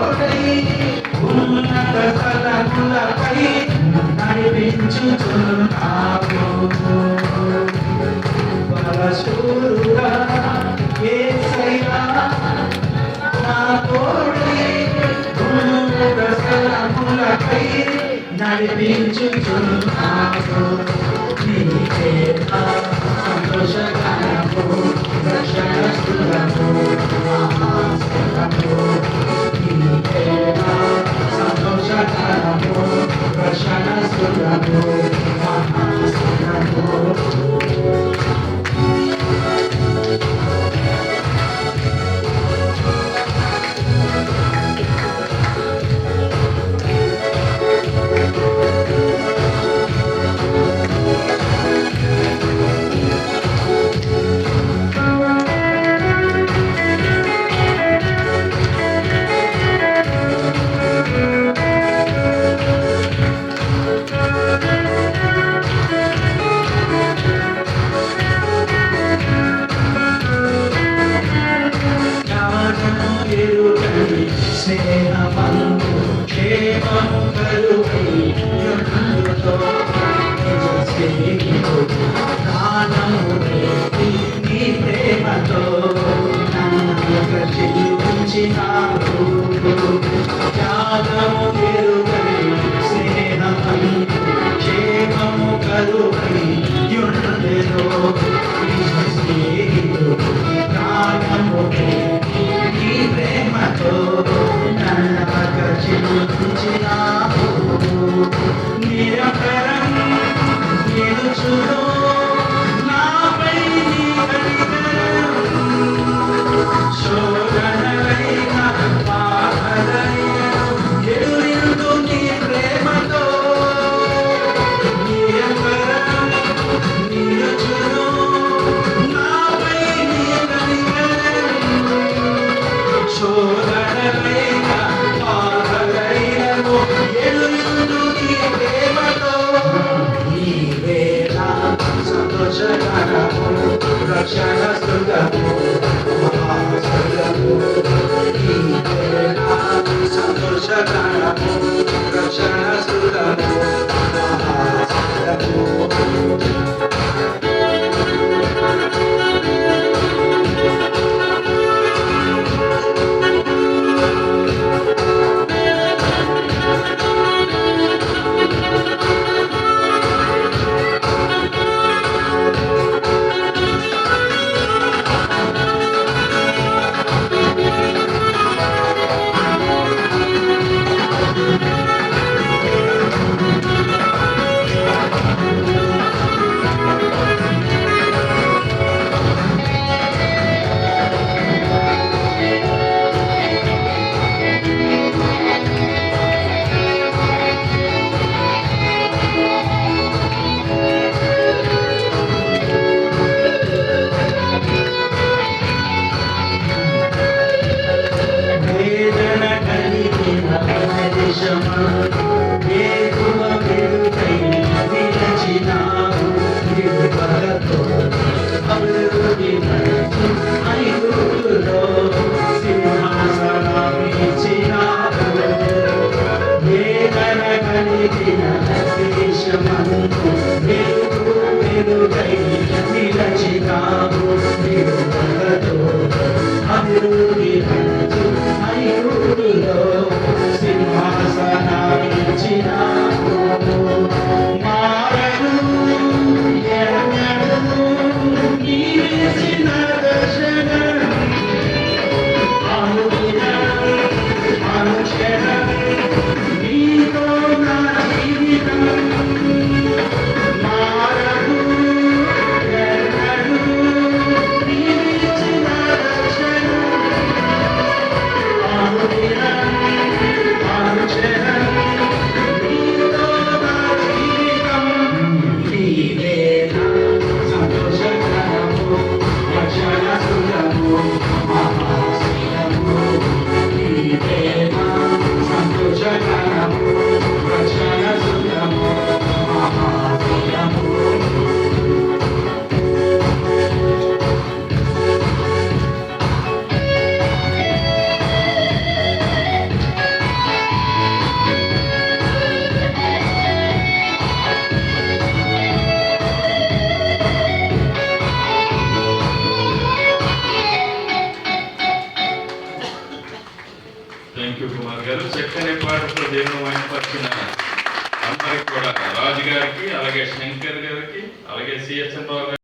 తోడై ఉన్నత స్థలములపై నడిపించుచున్నావు. బలశూరుడా యేసయ్యా నా తోడై ఉన్నత స్థలములపై నడిపించుచున్నావు. నీకే నా సంతోషగానము, రక్షణ స్థులము, మహాస్థలము. నీకే నా సంతోషగానము, రక్షణ స్థులము, మహాస్థలము. స్నేహమందు క్షేమము కలుగై యుద్ధుతో నిజ స్నేహితుడు ప్రాణము పెట్టి నీ ప్రేమతో నన్నీచినావు. త్యాగము ఎరుగై స్నేహమందు క్షేమము కలుగై యుద్ధుతో నిజ స్నేహితుడు ప్రాణము పెట్టి నీ ప్రేమతో నన్నీచినావు. నిరపరం నిలుచును నాపై నీ కనికరం, శోధనలైన బాధలైన ఎదురిందు నీ ప్రేమతో. నిరపరం నిలుచును నాపై నీ కనికరం, శోధనలైన బాధలైనను ఎదురిందు నీ ప్రేమతో. నీవే నా సంతోషగానము, రక్షణ స్థులము, మహాస్థలము. నీవే నా సంతోషగానము, రక్షణ స్థులము, మహాస్థలము. కుమార్ గారు చక్కని పాటతో దేవుడు మహిమపరిచిన అందరికి కూడా, రాజు గారికి, అలాగే శంకర్ గారికి, అలాగే సిఎస్ఎన్ రావు గారికి